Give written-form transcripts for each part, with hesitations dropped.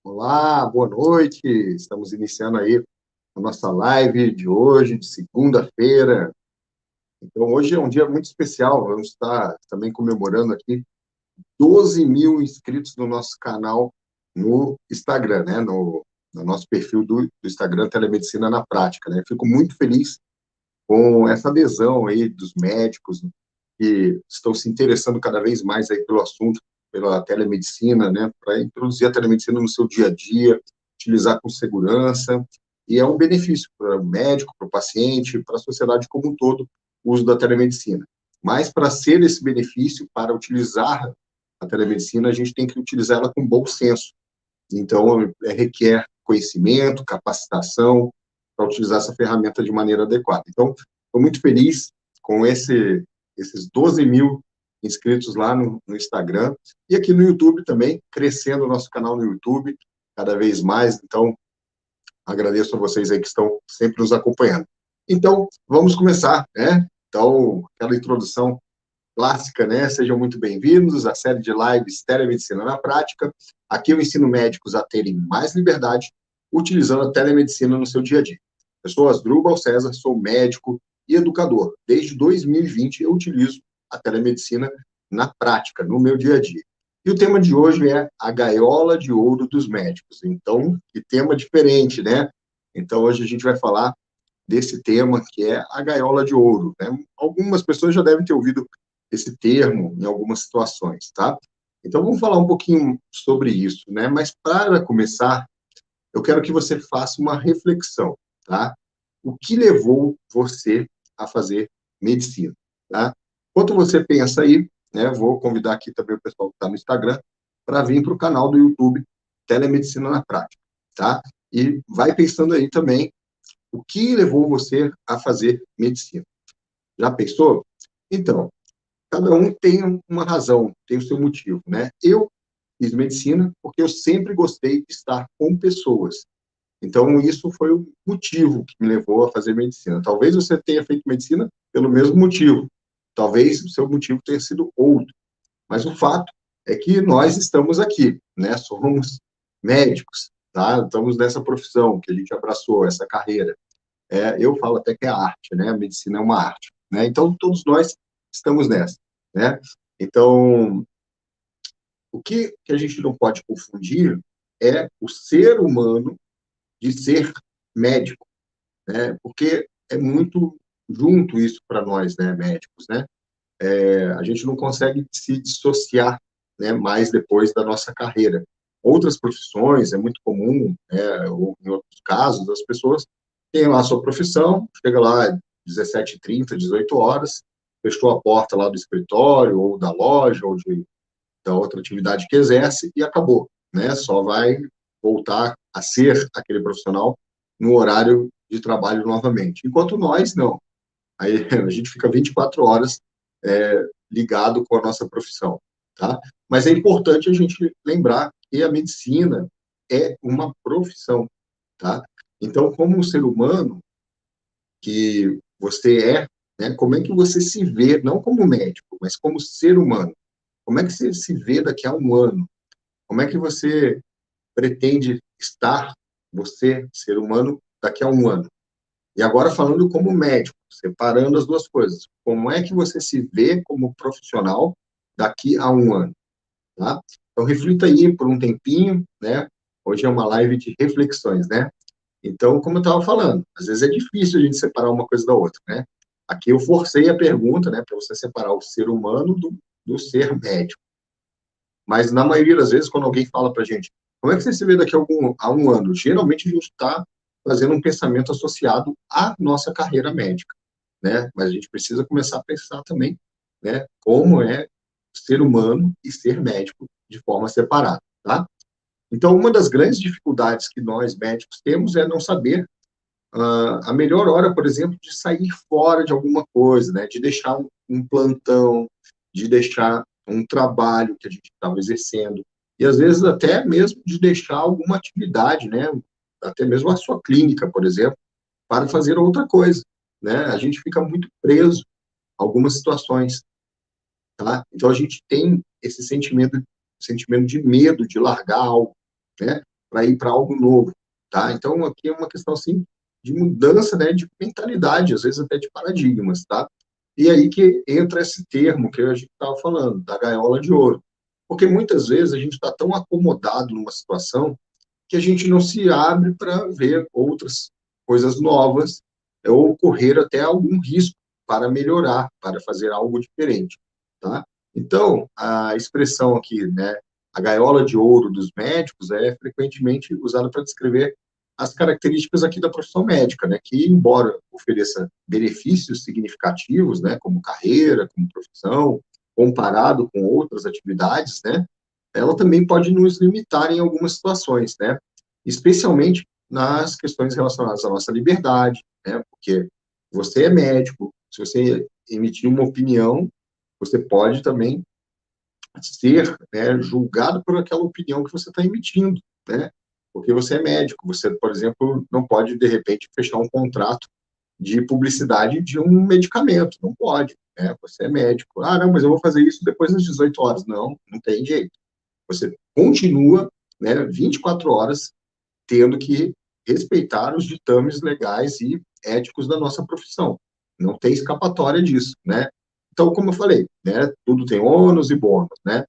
Olá, boa noite. Estamos iniciando aí a nossa live de hoje, de segunda-feira. Então, hoje é um dia muito especial. Vamos estar também comemorando aqui 12 mil inscritos no nosso canal no Instagram, né? No nosso perfil do Instagram Telemedicina na Prática, né? Fico muito feliz com essa adesão aí dos médicos que estão se interessando cada vez mais aí pelo assunto, pela telemedicina, né, para introduzir a telemedicina no seu dia a dia, utilizar com segurança, e é um benefício para o médico, para o paciente, para a sociedade como um todo, o uso da telemedicina. Mas para ser esse benefício, para utilizar a telemedicina, a gente tem que utilizá-la com bom senso. Então, requer conhecimento, capacitação, para utilizar essa ferramenta de maneira adequada. Então, estou muito feliz com esses 12 mil inscritos lá no Instagram e aqui no YouTube também, crescendo o nosso canal no YouTube cada vez mais. Então, agradeço a vocês aí que estão sempre nos acompanhando. Então, vamos começar, né? Então, aquela introdução clássica, né? Sejam muito bem-vindos à série de lives Telemedicina na Prática. Aqui eu ensino médicos a terem mais liberdade utilizando a telemedicina no seu dia a dia. Eu sou Asdrubal César, sou médico e educador. Desde 2020 eu utilizo a telemedicina na prática, no meu dia a dia. E o tema de hoje é a gaiola de ouro dos médicos. Então, que tema diferente, né? Então, hoje a gente vai falar desse tema que é a gaiola de ouro, né? Algumas pessoas já devem ter ouvido esse termo em algumas situações, tá? Então, vamos falar um pouquinho sobre isso, né? Mas, para começar, eu quero que você faça uma reflexão, tá? O que levou você a fazer medicina, tá? Enquanto você pensa aí, né? Vou convidar aqui também o pessoal que está no Instagram para vir para o canal do YouTube Telemedicina na Prática, tá? E vai pensando aí também o que levou você a fazer medicina. Já pensou? Então, cada um tem uma razão, tem o seu motivo, né? Eu fiz medicina porque eu sempre gostei de estar com pessoas. Então, isso foi o motivo que me levou a fazer medicina. Talvez você tenha feito medicina pelo mesmo motivo. Talvez o seu motivo tenha sido outro. Mas o fato é que nós estamos aqui, né? Somos médicos, tá? Estamos nessa profissão que a gente abraçou, essa carreira. Eu falo até que é arte, né? A medicina é uma arte, né? Então, todos nós estamos nessa, né? Então, o que a gente não pode confundir é o ser humano de ser médico, né? Porque é muito junto isso para nós, né, médicos, né? A gente não consegue se dissociar, né, mais depois da nossa carreira. Outras profissões, é muito comum, né, ou em outros casos, as pessoas têm lá a sua profissão, chega lá 17h30, 18 horas, fechou a porta lá do escritório, ou da loja, ou da outra atividade que exerce, e acabou, né? Só vai voltar a ser aquele profissional no horário de trabalho novamente. Enquanto nós, não. Aí a gente fica 24 horas ligado com a nossa profissão, tá? Mas é importante a gente lembrar que a medicina é uma profissão, tá? Então, como um ser humano que você é, né, como é que você se vê, não como médico, mas como ser humano? Como é que você se vê daqui a um ano? Como é que você pretende estar, você, ser humano, daqui a um ano? E agora falando como médico, separando as duas coisas. Como é que você se vê como profissional daqui a um ano, tá? Então, reflita aí por um tempinho, né? Hoje é uma live de reflexões, né? Então, como eu estava falando, às vezes é difícil a gente separar uma coisa da outra, né? Aqui eu forcei a pergunta, né, para você separar o ser humano do ser médico. Mas, na maioria das vezes, quando alguém fala para a gente, como é que você se vê daqui a um ano? Geralmente, a gente está fazendo um pensamento associado à nossa carreira médica, né? Mas a gente precisa começar a pensar também, né, como é ser humano e ser médico de forma separada, tá? Então, uma das grandes dificuldades que nós médicos temos é não saber a melhor hora, por exemplo, de sair fora de alguma coisa, né? De deixar um plantão, de deixar um trabalho que a gente estava exercendo, e às vezes até mesmo de deixar alguma atividade, né? Até mesmo a sua clínica, por exemplo, para fazer outra coisa, né? A gente fica muito preso a algumas situações, tá? Então a gente tem esse sentimento de medo de largar algo, né? para ir para algo novo, tá? Então, aqui é uma questão, assim, de mudança, né, de mentalidade, às vezes até de paradigmas, tá? E aí que entra esse termo que a gente estava falando, da gaiola de ouro. Porque muitas vezes a gente está tão acomodado numa situação que a gente não se abre para ver outras coisas novas ou correr até algum risco para melhorar, para fazer algo diferente, tá? Então, a expressão aqui, né, a gaiola de ouro dos médicos é frequentemente usada para descrever as características aqui da profissão médica, né, que embora ofereça benefícios significativos, né, como carreira, como profissão, comparado com outras atividades, né, ela também pode nos limitar em algumas situações, né, especialmente nas questões relacionadas à nossa liberdade, né, porque você é médico, se você emitir uma opinião, você pode também ser, né, julgado por aquela opinião que você está emitindo, né? Porque você é médico, você, por exemplo, não pode, de repente, fechar um contrato de publicidade de um medicamento, não pode, né? Você é médico. Ah, não, mas eu vou fazer isso depois das 18 horas. Não, não tem jeito. Você continua, né, 24 horas tendo que respeitar os ditames legais e éticos da nossa profissão. Não tem escapatória disso, né? Então, como eu falei, né, tudo tem ônus e bônus, né?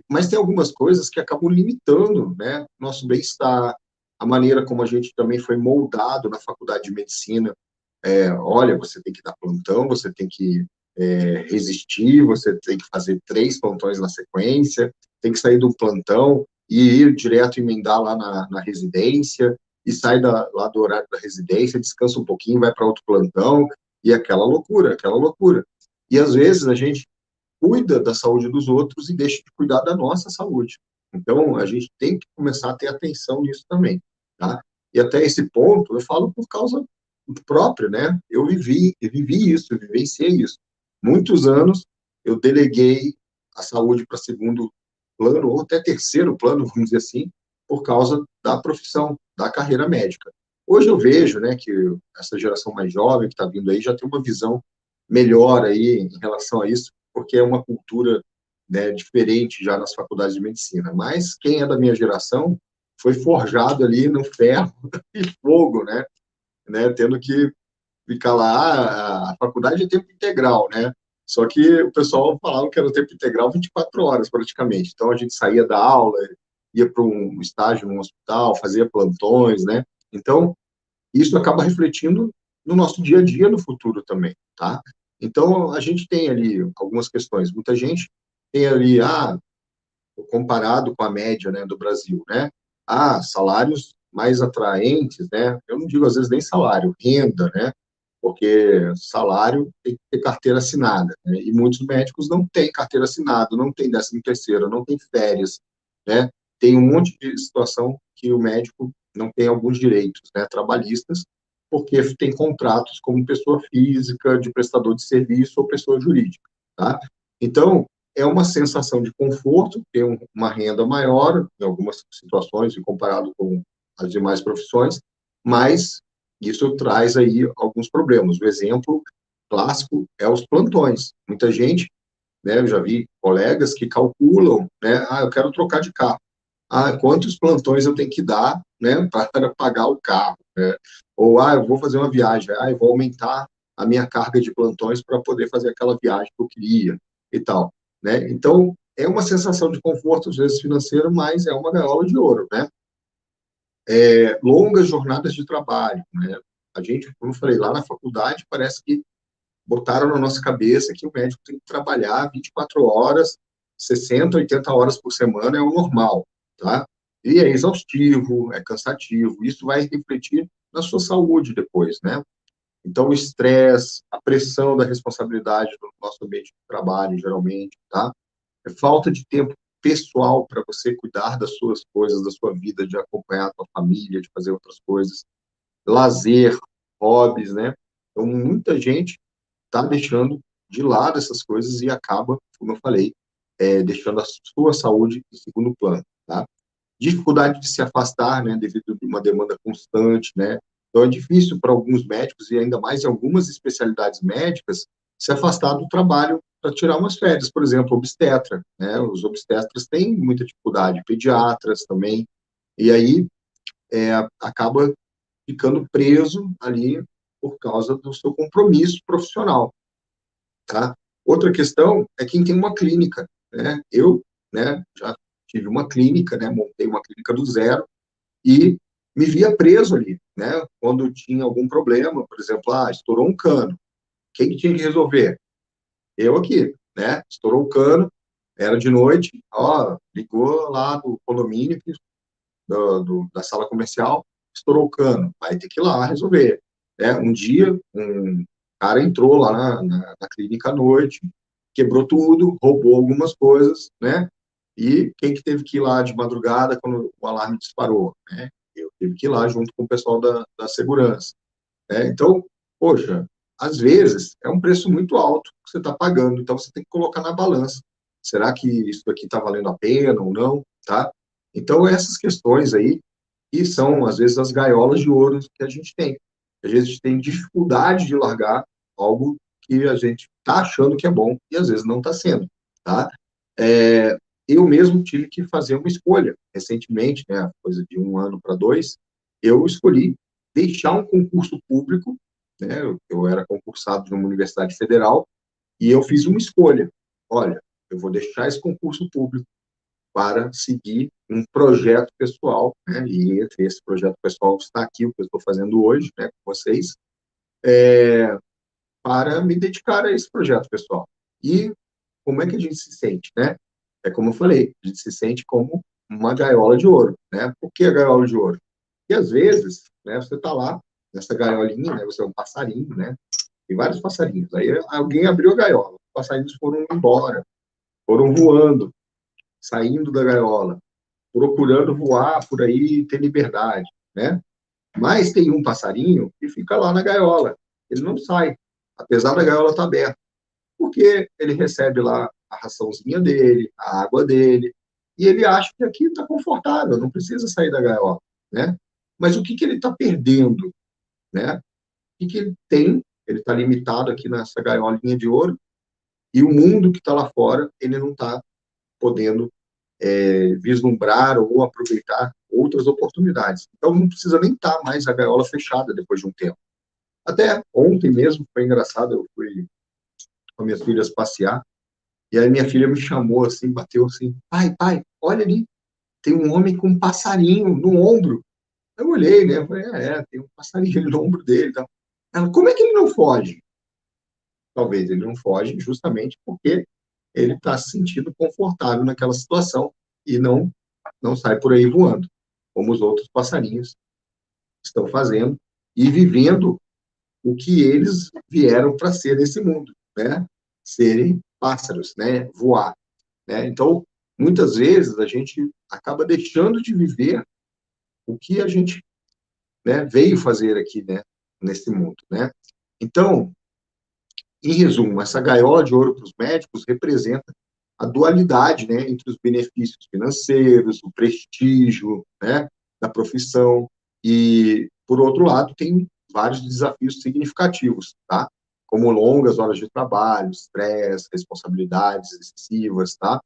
Mas tem algumas coisas que acabam limitando, né, nosso bem-estar, a maneira como a gente também foi moldado na faculdade de medicina. Olha, você tem que dar plantão, você tem que resistir, você tem que fazer 3 plantões na sequência, tem que sair do plantão e ir direto emendar lá na residência, e sai lá do horário da residência, descansa um pouquinho, vai para outro plantão, e aquela loucura, aquela loucura. E às vezes a gente cuida da saúde dos outros e deixa de cuidar da nossa saúde. Então, a gente tem que começar a ter atenção nisso também, tá? E até esse ponto, eu falo por causa própria, né? Eu vivi isso, eu vivenciei isso. Muitos anos eu deleguei a saúde para segundo plano, ou até terceiro plano, vamos dizer assim, por causa da profissão, da carreira médica. Hoje eu vejo, né, que essa geração mais jovem que está vindo aí já tem uma visão melhor aí em relação a isso, porque é uma cultura, né, diferente já nas faculdades de medicina. Mas quem é da minha geração foi forjado ali no ferro e fogo, né, tendo que ficar lá, a faculdade é tempo integral, né? Só que o pessoal falava que era tempo integral 24 horas, praticamente. Então, a gente saía da aula, ia para um estágio num hospital, fazia plantões, né? Então, isso acaba refletindo no nosso dia a dia no futuro também, tá? Então, a gente tem ali algumas questões. Muita gente tem ali, comparado com a média, né, do Brasil, né? Salários mais atraentes, né? Eu não digo às vezes nem salário, renda, né? Porque salário tem que ter carteira assinada, né? E muitos médicos não têm carteira assinada, não tem 13º, não tem férias, né? Tem um monte de situação que o médico não tem alguns direitos, né, trabalhistas, porque tem contratos como pessoa física, de prestador de serviço ou pessoa jurídica, tá? Então, é uma sensação de conforto, ter uma renda maior, em algumas situações, comparado com as demais profissões, mas isso traz aí alguns problemas. O exemplo clássico é os plantões. Muita gente, né, eu já vi colegas que calculam, né, eu quero trocar de carro. Quantos plantões eu tenho que dar, né, para pagar o carro, né? Ou, eu vou fazer uma viagem, eu vou aumentar a minha carga de plantões para poder fazer aquela viagem que eu queria e tal, né? Então, é uma sensação de conforto, às vezes financeiro, mas é uma gaiola de ouro, né? Longas jornadas de trabalho, né? A gente, como eu falei, lá na faculdade, parece que botaram na nossa cabeça que o médico tem que trabalhar 24 horas, 60, 80 horas por semana é o normal, tá? E é exaustivo, é cansativo, isso vai refletir na sua saúde depois, né? Então, o estresse, a pressão da responsabilidade do nosso ambiente de trabalho, geralmente, tá? Falta de tempo pessoal para você cuidar das suas coisas, da sua vida, de acompanhar a sua família, de fazer outras coisas, lazer, hobbies, né? Então, muita gente está deixando de lado essas coisas e acaba, como eu falei, deixando a sua saúde em segundo plano, tá? Dificuldade de se afastar, né, devido a uma demanda constante, né? Então é difícil para alguns médicos e ainda mais em algumas especialidades médicas se afastar do trabalho para tirar umas férias, por exemplo, obstetra, né? Os obstetras têm muita dificuldade, pediatras também. E aí acaba ficando preso ali por causa do seu compromisso profissional, tá? Outra questão é quem tem uma clínica, né? Eu, né, já tive uma clínica, né, montei uma clínica do zero e me via preso ali, né? Quando tinha algum problema, por exemplo, estourou um cano, quem que tinha que resolver? Eu aqui, né? Estourou o cano, era de noite, ligou lá do condomínio, da sala comercial, estourou o cano, vai ter que ir lá resolver. Né? Um dia, um cara entrou lá na clínica à noite, quebrou tudo, roubou algumas coisas, né? E quem que teve que ir lá de madrugada quando o alarme disparou? Né? Eu tive que ir lá junto com o pessoal da segurança. Né? Então, poxa, às vezes é um preço muito alto que você está pagando, então você tem que colocar na balança. Será que isso aqui está valendo a pena ou não? Tá? Então, essas questões aí, que são, às vezes, as gaiolas de ouro que a gente tem. Às vezes, a gente tem dificuldade de largar algo que a gente está achando que é bom e, às vezes, não está sendo. Tá? Eu mesmo tive que fazer uma escolha. Recentemente, né, coisa de 1 ano para 2, eu escolhi deixar um concurso público, né, eu era concursado de uma universidade federal, e eu fiz uma escolha. Olha, eu vou deixar esse concurso público para seguir um projeto pessoal, né, e entre esse projeto pessoal está aqui o que eu estou fazendo hoje, né, com vocês, para me dedicar a esse projeto pessoal. E como é que a gente se sente, né? É como eu falei, a gente se sente como uma gaiola de ouro, né? Por que a gaiola de ouro? Porque às vezes, né, você está lá nessa gaiolinha, né, você é um passarinho, né? Tem vários passarinhos. Aí alguém abriu a gaiola, os passarinhos foram embora, foram voando, saindo da gaiola, procurando voar por aí e ter liberdade, né? Mas tem um passarinho que fica lá na gaiola, ele não sai, apesar da gaiola estar aberta, porque ele recebe lá a raçãozinha dele, a água dele, e ele acha que aqui está confortável, não precisa sair da gaiola, né? Mas o que que ele está perdendo, né? O que que ele tem? Ele está limitado aqui nessa gaiolinha de ouro, e o mundo que está lá fora, ele não está podendo vislumbrar ou aproveitar outras oportunidades. Então, não precisa nem estar mais a gaiola fechada depois de um tempo. Até ontem mesmo, foi engraçado, eu fui com minhas filhas passear, e aí minha filha me chamou assim, bateu assim, pai, olha ali, tem um homem com um passarinho no ombro. Eu olhei, né, eu falei, tem um passarinho no ombro dele. Então. Ela, como é que ele não foge? Talvez ele não foge justamente porque ele está se sentindo confortável naquela situação e não sai por aí voando, como os outros passarinhos estão fazendo e vivendo o que eles vieram para ser nesse mundo, né? Serem pássaros, né? Voar, né? Então, muitas vezes a gente acaba deixando de viver o que a gente, né, veio fazer aqui, né, nesse mundo, né? Então, em resumo, essa gaiola de ouro para os médicos representa a dualidade, né, entre os benefícios financeiros, o prestígio, né, da profissão e, por outro lado, tem vários desafios significativos, tá? Como longas horas de trabalho, estresse, responsabilidades excessivas, tá?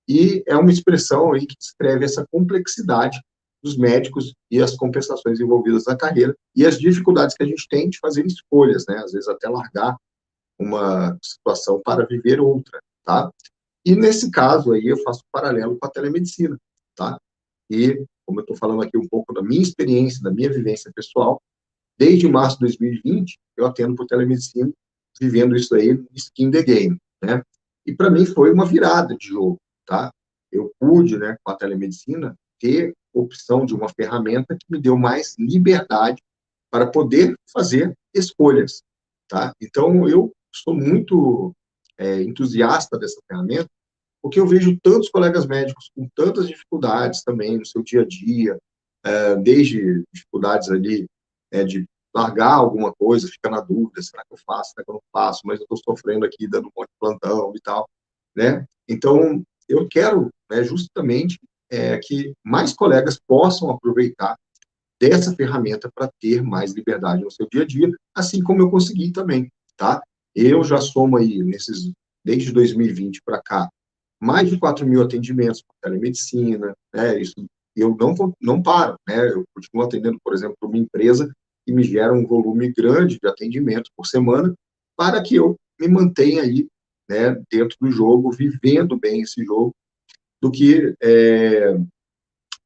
E é uma expressão aí que descreve essa complexidade dos médicos e as compensações envolvidas na carreira e as dificuldades que a gente tem de fazer escolhas, né? Às vezes até largar uma situação para viver outra, tá? E nesse caso aí eu faço um paralelo com a telemedicina, tá? E, como eu estou falando aqui um pouco da minha experiência, da minha vivência pessoal, desde março de 2020, eu atendo por telemedicina, vivendo isso aí, skin the game, né? E para mim foi uma virada de jogo, tá? Eu pude, né, com a telemedicina, ter opção de uma ferramenta que me deu mais liberdade para poder fazer escolhas, tá? Então, eu sou muito entusiasta dessa ferramenta, porque eu vejo tantos colegas médicos com tantas dificuldades também no seu dia a dia, desde dificuldades ali de largar alguma coisa, fica na dúvida, será que eu faço, será que eu não faço, mas eu estou sofrendo aqui, dando um monte de plantão e tal, né? Então, eu quero, né, justamente que mais colegas possam aproveitar dessa ferramenta para ter mais liberdade no seu dia a dia, assim como eu consegui também, tá? Eu já somo aí, desde 2020 para cá, mais de 4.000 atendimentos por telemedicina, né? Isso eu não paro, né? Eu continuo atendendo, por exemplo, uma empresa que me gera um volume grande de atendimento por semana para que eu me mantenha aí, né, dentro do jogo, vivendo bem esse jogo, do que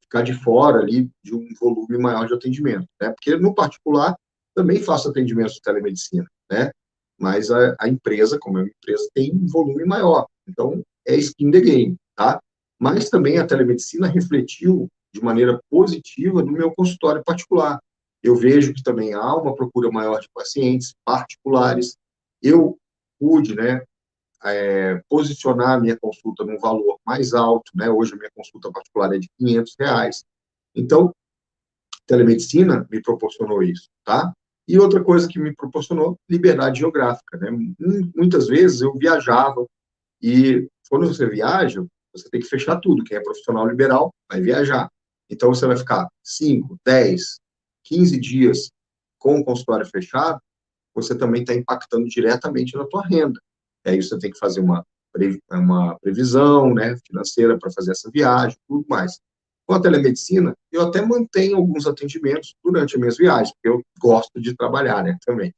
ficar de fora ali de um volume maior de atendimento, né? Porque no particular também faço atendimento de telemedicina, né? Mas a empresa, como é uma empresa, tem um volume maior. Então, é skin the game, tá? Mas também a telemedicina refletiu de maneira positiva no meu consultório particular. Eu vejo que também há uma procura maior de pacientes particulares. Eu pude, né, posicionar a minha consulta num valor mais alto, né? Hoje a minha consulta particular é de R$ 500. Então, telemedicina me proporcionou isso, tá? E outra coisa que me proporcionou, liberdade geográfica, né? Muitas vezes eu viajava e quando você viaja, você tem que fechar tudo. Quem é profissional liberal vai viajar. Então, você vai ficar 5, 10, 15 dias com o consultório fechado, você também está impactando diretamente na tua renda. E aí você tem que fazer uma previsão, né, financeira para fazer essa viagem, tudo mais. Com a telemedicina, eu até mantenho alguns atendimentos durante as minhas viagens, porque eu gosto de trabalhar, né, também.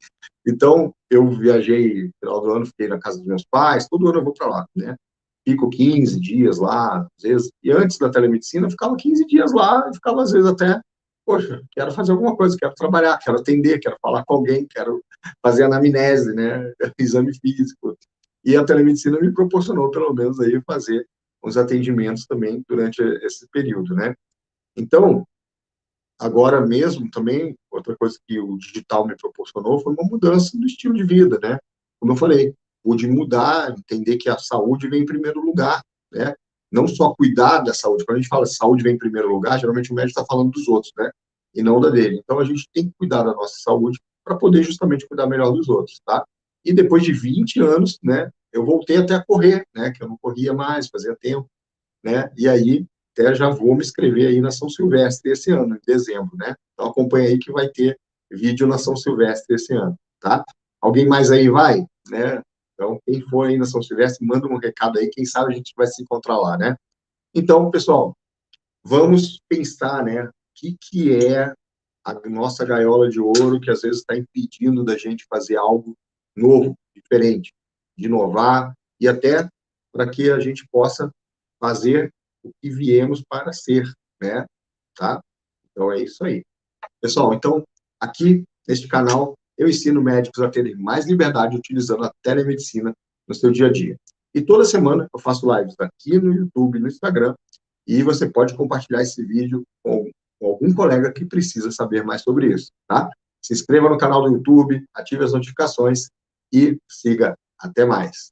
Então, eu viajei no final do ano, fiquei na casa dos meus pais, todo ano eu vou para lá, né? Fico 15 dias lá, às vezes, e antes da telemedicina, eu ficava 15 dias lá, e ficava, às vezes, até, poxa, quero fazer alguma coisa, quero trabalhar, quero atender, quero falar com alguém, quero fazer anamnese, né? Exame físico. E a telemedicina me proporcionou, pelo menos, aí, fazer os atendimentos também durante esse período, né? Então, agora mesmo, também, outra coisa que o digital me proporcionou foi uma mudança do estilo de vida, né? Como eu falei, pude mudar, entender que a saúde vem em primeiro lugar, né? Não só cuidar da saúde. Quando a gente fala saúde vem em primeiro lugar, geralmente o médico está falando dos outros, né? E não da dele. Então, a gente tem que cuidar da nossa saúde para poder justamente cuidar melhor dos outros, tá? E depois de 20 anos, né, eu voltei até a correr, né? Que eu não corria mais, fazia tempo, né? E aí, até já vou me inscrever aí na São Silvestre esse ano, em dezembro, né? Então, acompanha aí que vai ter vídeo na São Silvestre esse ano, tá? Alguém mais aí vai, né? Então, quem for aí na São Silvestre, manda um recado aí, quem sabe a gente vai se encontrar lá, né? Então, pessoal, vamos pensar, né? O que é a nossa gaiola de ouro que às vezes está impedindo da gente fazer algo novo, diferente, de inovar e até para que a gente possa fazer o que viemos para ser, né? Tá? Então é isso aí. Pessoal, então aqui neste canal eu ensino médicos a terem mais liberdade utilizando a telemedicina no seu dia a dia. E toda semana eu faço lives aqui no YouTube, no Instagram, e você pode compartilhar esse vídeo com algum colega que precisa saber mais sobre isso, tá? Se inscreva no canal do YouTube, ative as notificações e siga. Até mais.